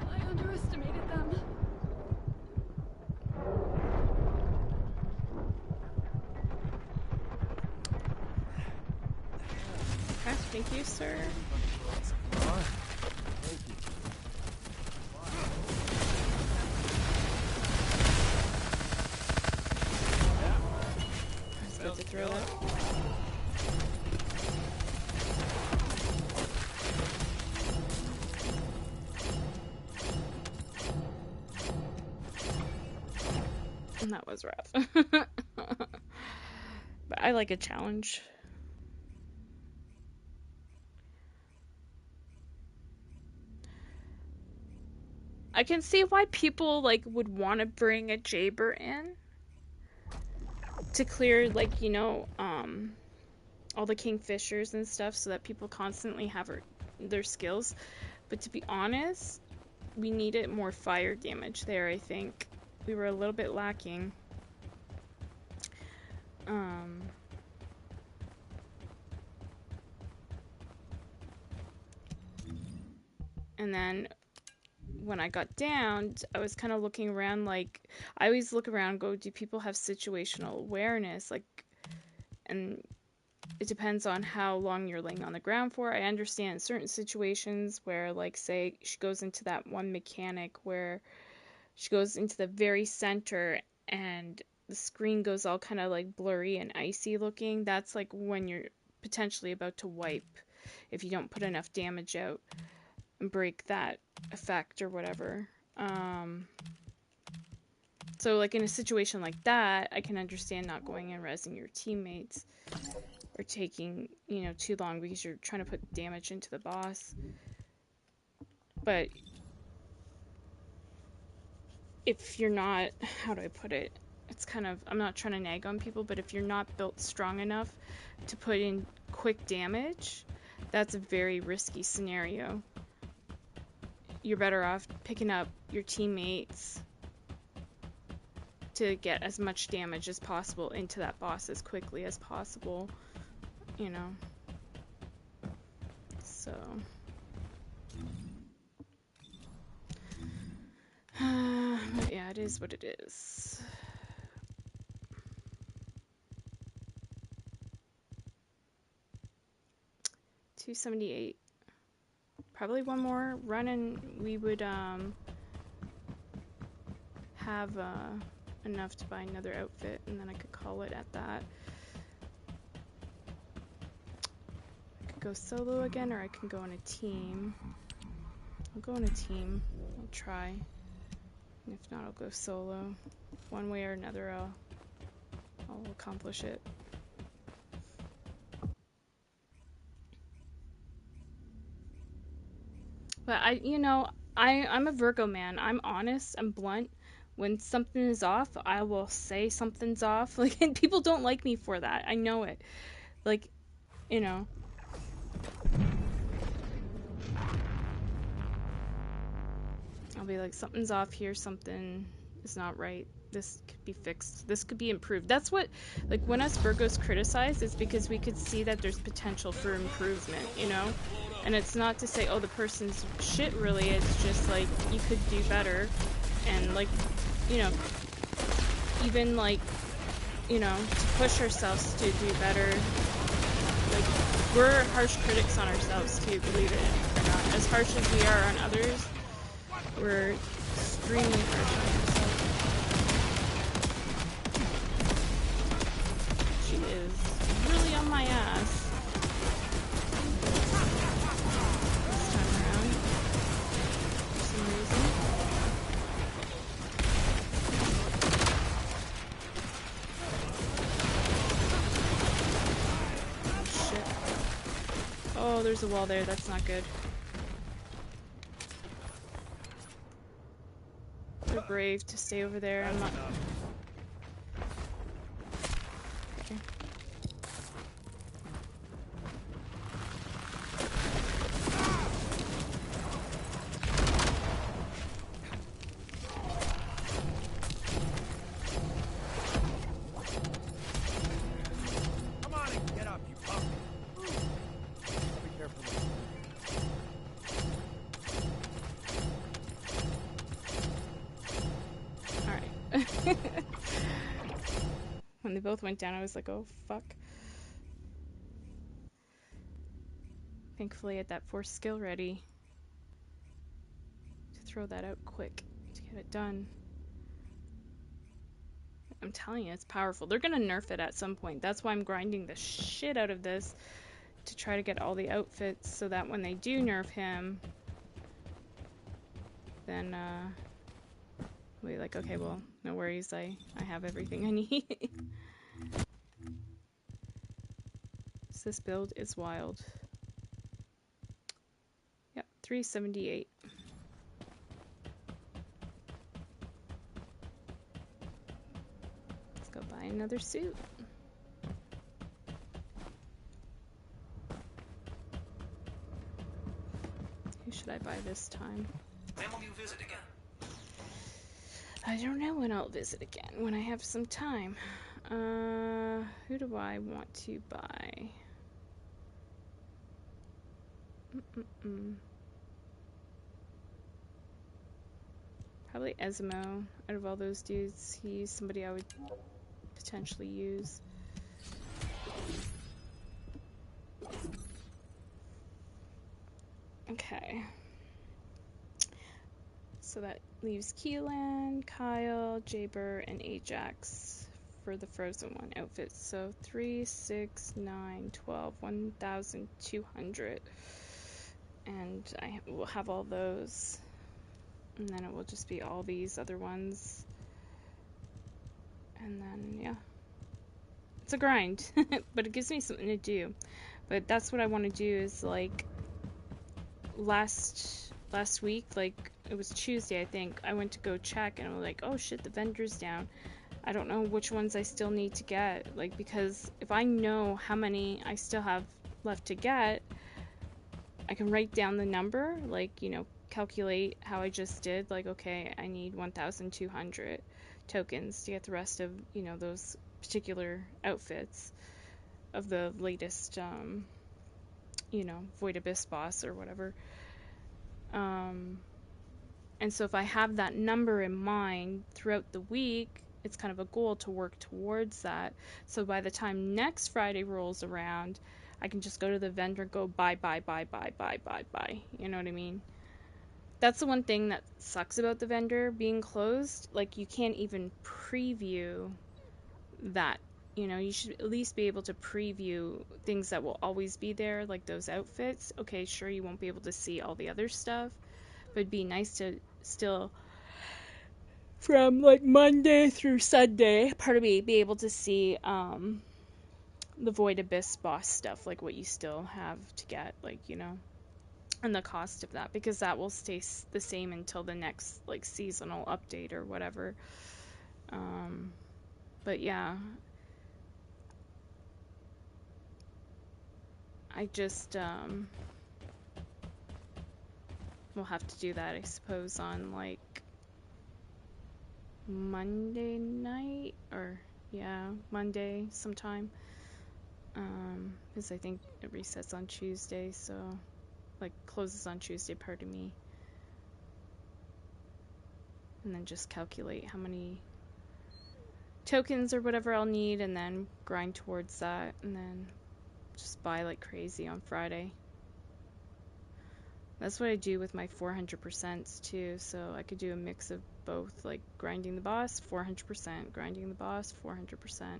I underestimated them. Okay, thank you, sir. I was about to throw that. That was rough. But I like a challenge. I can see why people like would want to bring a Jaber in to clear, like, you know, all the Kingfishers and stuff, so that people constantly have their skills. But to be honest, we needed more fire damage there. I think we were a little bit lacking. And then when I got down, I was kind of looking around, like, I always look around and go, do people have situational awareness? Like, and it depends on how long you're laying on the ground for. I understand certain situations where, like, say she goes into that one mechanic where she goes into the very center and the screen goes all kind of like blurry and icy looking. That's like when you're potentially about to wipe if you don't put enough damage out and break that effect or whatever. So like in a situation like that, I can understand not going and rezzing your teammates or taking, you know, too long because you're trying to put damage into the boss. But if you're not, how do I put it? It's kind of, I'm not trying to nag on people, but if you're not built strong enough to put in quick damage, that's a very risky scenario. You're better off picking up your teammates to get as much damage as possible into that boss as quickly as possible, you know. So but yeah, it is what it is. $278. Probably one more run and we would have enough to buy another outfit, and then I could call it at that. I could go solo again, or I can go on a team. I'll go on a team. I'll try. And if not, I'll go solo. One way or another, I'll accomplish it. But I'm a Virgo man. I'm honest. I'm blunt. When something is off, I will say something's off. Like, and people don't like me for that. I know it. Like, you know. I'll be like, something's off here. Something is not right. This could be fixed. This could be improved. That's what, like, when us Virgos criticize, it's because we could see that there's potential for improvement, you know? And it's not to say, oh, the person's shit, really. It's just, like, you could do better. And, like, you know, even, like, you know, to push ourselves to do better. Like, we're harsh critics on ourselves, too, believe it or not. As harsh as we are on others, we're extremely harsh on ourselves. She is really on my ass. This time around. For some reason. Oh, there's a wall there. That's not good. They're brave to stay over there. I'm not... Okay. Come on and get up, you punk. Be careful. Alright. When they both went down, I was like, oh, fuck. Thankfully, I had that force skill ready to throw that out quick to get it done. I'm telling you, it's powerful. They're gonna nerf it at some point. That's why I'm grinding the shit out of this to try to get all the outfits so that when they do nerf him, then, we'll be like, okay, well, no worries. I have everything I need. So this build is wild. Yep, 378. Let's go buy another suit. Who should I buy this time? When will you visit again? I don't know when I'll visit again, when I have some time. Who do I want to buy? Probably Ezimo. Out of all those dudes, he's somebody I would potentially use. Okay. So that leaves Keelan, Kyle, Jaber, and Ajax for the Frozen One outfits. So 3, 6, 9, 12, 1,200. And I will have all those. And then it will just be all these other ones. And then, yeah. It's a grind, but it gives me something to do. But that's what I want to do is, like, last week, like, it was Tuesday, I think, I went to go check, and I was like, oh shit, the vendor's down. I don't know which ones I still need to get, like, because if I know how many I still have left to get, I can write down the number, like, you know, calculate how I just did, like, okay, I need 1,200 tokens to get the rest of, you know, those particular outfits of the latest, you know, Void Abyss boss or whatever. And so if I have that number in mind throughout the week, it's kind of a goal to work towards that. So by the time next Friday rolls around, I can just go to the vendor, go buy. You know what I mean? That's the one thing that sucks about the vendor being closed. Like, you can't even preview that. You know, you should at least be able to preview things that will always be there, like those outfits. Okay, sure, you won't be able to see all the other stuff, but it'd be nice to still, from like Monday through Sunday, pardon me, be able to see the Void Abyss boss stuff, like what you still have to get, like, you know, and the cost of that, because that will stay the same until the next, like, seasonal update or whatever. But yeah, I just we'll have to do that, I suppose, on like Monday night, or yeah, Monday sometime, because I think it resets on Tuesday, so, like, closes on Tuesday, pardon me, and then just calculate how many tokens or whatever I'll need, and then grind towards that, and then just buy like crazy on Friday. That's what I do with my 400% too, so I could do a mix of both, like grinding the boss, 400%, grinding the boss, 400%.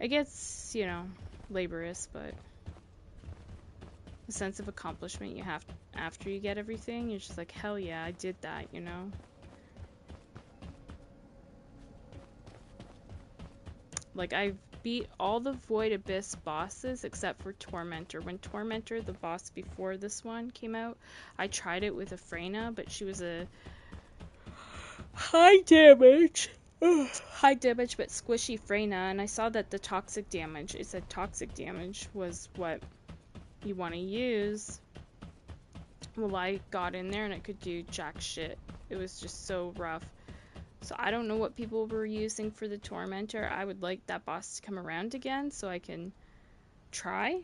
It gets, you know, laborious, but the sense of accomplishment you have after you get everything, you're just like, hell yeah, I did that, you know? Like, I've beat all the Void Abyss bosses except for Tormentor. When Tormentor, the boss before this one, came out, I tried it with a Freyna, but she was a high damage but squishy Freyna, and I saw that the toxic damage, it said toxic damage was what you want to use. Well, I got in there and it could do jack shit. It was just so rough. So I don't know what people were using for the Tormentor. I would like that boss to come around again so I can try.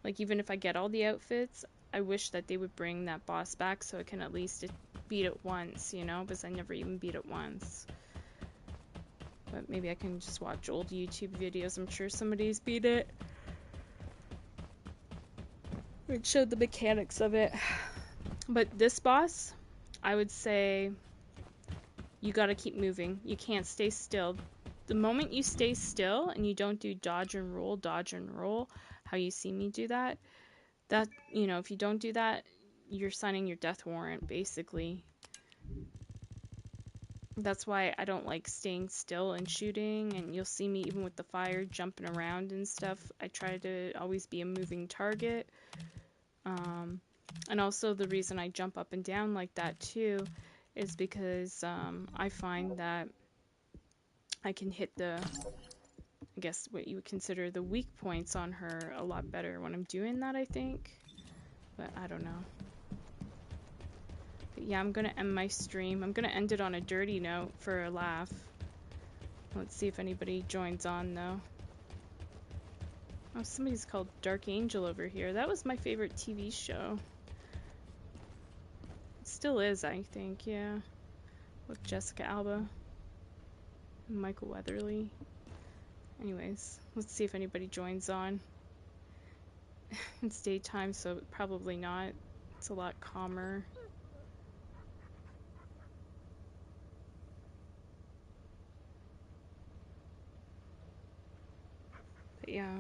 Like, even if I get all the outfits, I wish that they would bring that boss back so I can at least beat it once, you know? Because I never even beat it once. But maybe I can just watch old YouTube videos. I'm sure somebody's beat it. It showed the mechanics of it. But this boss, I would say you gotta keep moving. You can't stay still. The moment you stay still and you don't do dodge and roll, how you see me do that, you know, if you don't do that, you're signing your death warrant, basically. That's why I don't like staying still and shooting, and you'll see me even with the fire jumping around and stuff. I try to always be a moving target. And also the reason I jump up and down like that too is because I find that I can hit the, I guess what you would consider the weak points on her a lot better when I'm doing that, I think. But I don't know. But yeah, I'm gonna end my stream. I'm gonna end it on a dirty note for a laugh. Let's see if anybody joins on though. Oh, somebody's called Dark Angel over here. That was my favorite TV show. It still is, I think, yeah. With Jessica Alba and Michael Weatherly. Anyways, let's see if anybody joins on. It's daytime, so probably not. It's a lot calmer. But yeah.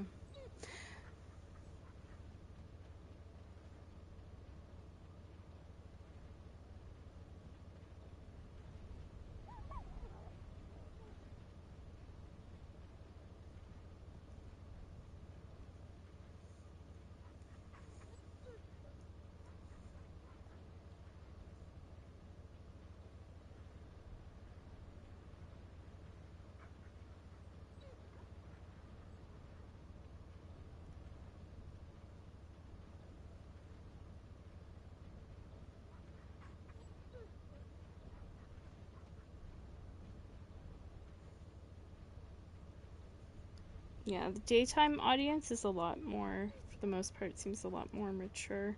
Yeah, the daytime audience is a lot more, for the most part, seems a lot more mature.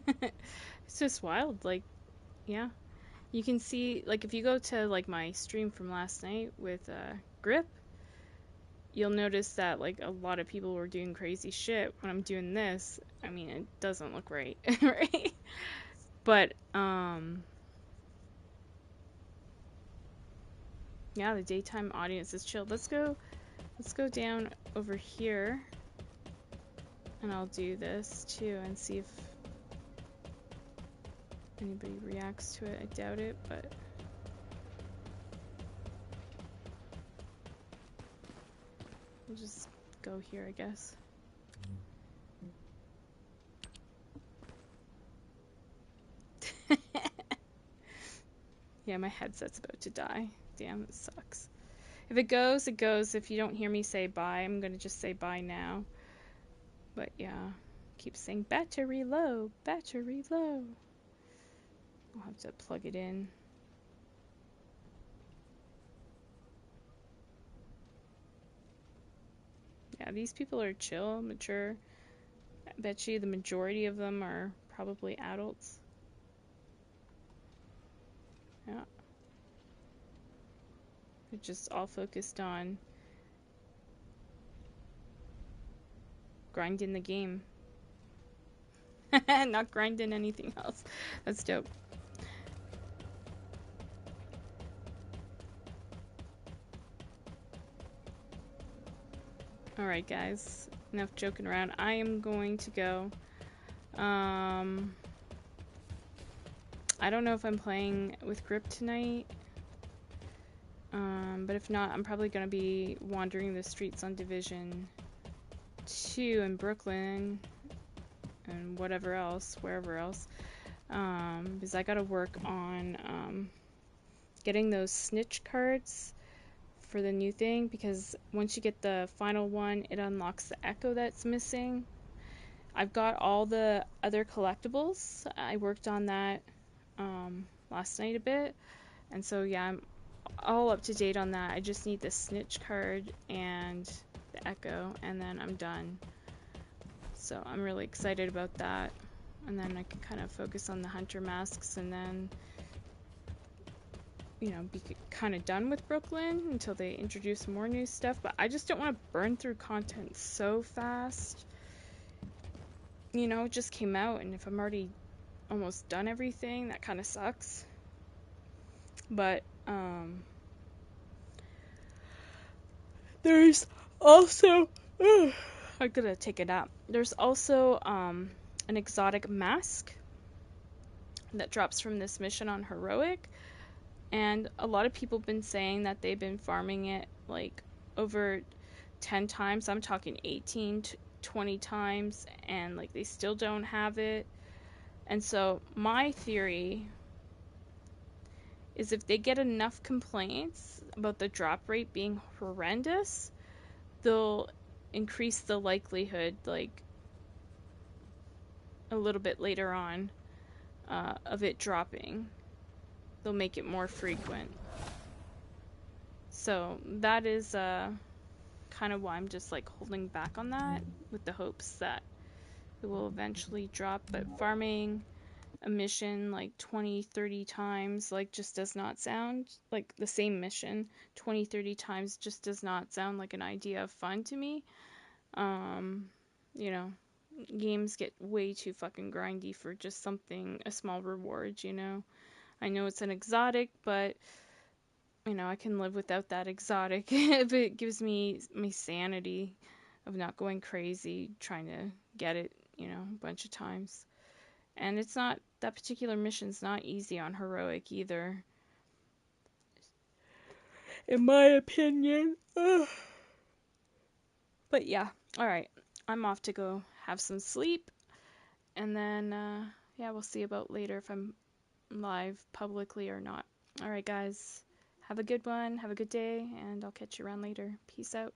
It's just wild, like, yeah. You can see, like, if you go to, like, my stream from last night with Grip, you'll notice that, like, a lot of people were doing crazy shit. When I'm doing this, I mean, it doesn't look right, right? But, yeah, the daytime audience is chill. Let's go down over here, and I'll do this, too, and see if anybody reacts to it. I doubt it, but... we'll just go here, I guess. Yeah, my headset's about to die. Damn, it sucks. If it goes, it goes. If you don't hear me say bye, I'm gonna just say bye now. But yeah, keep saying battery low, battery low. I'll have to plug it in. Yeah, these people are chill, mature. I bet you the majority of them are probably adults. Yeah. They're just all focused on grinding the game. Not grinding anything else. That's dope. Alright guys, enough joking around. I am going to go. I don't know if I'm playing with Grip tonight. But if not, I'm probably going to be wandering the streets on Division 2 in Brooklyn. And whatever else, wherever else. Because I gotta work on getting those snitch cards for the new thing, because once you get the final one, it unlocks the echo that's missing. I've got all the other collectibles. I worked on that last night a bit, and so yeah, I'm all up to date on that. I just need the snitch card and the echo, and then I'm done. So I'm really excited about that. And then I can kind of focus on the hunter masks, and then, you know, be kind of done with Brooklyn until they introduce more new stuff. But I just don't want to burn through content so fast. You know, it just came out, and if I'm already almost done everything, that kind of sucks. But there's also I'm gonna take it out. There's also an exotic mask that drops from this mission on Heroic, and a lot of people have been saying that they've been farming it like over 10 times. I'm talking 18 to 20 times, and like they still don't have it. And so my theory is, if they get enough complaints about the drop rate being horrendous, they'll increase the likelihood, like a little bit later on, of it dropping. They'll make it more frequent. So that is kind of why I'm just like holding back on that, with the hopes that it will eventually drop. But farming a mission like 20-30 times like just does not sound like the same mission 20-30 times just does not sound like an idea of fun to me. You know, games get way too fucking grindy for just something, a small reward, you know. I know it's an exotic, but you know, I can live without that exotic if it gives me my sanity of not going crazy trying to get it, you know, a bunch of times. And it's not, that particular mission's not easy on Heroic either, in my opinion. Ugh. But yeah, alright. I'm off to go have some sleep. And then, yeah, we'll see about later if I'm live publicly or not. Alright, guys. Have a good one. Have a good day. And I'll catch you around later. Peace out.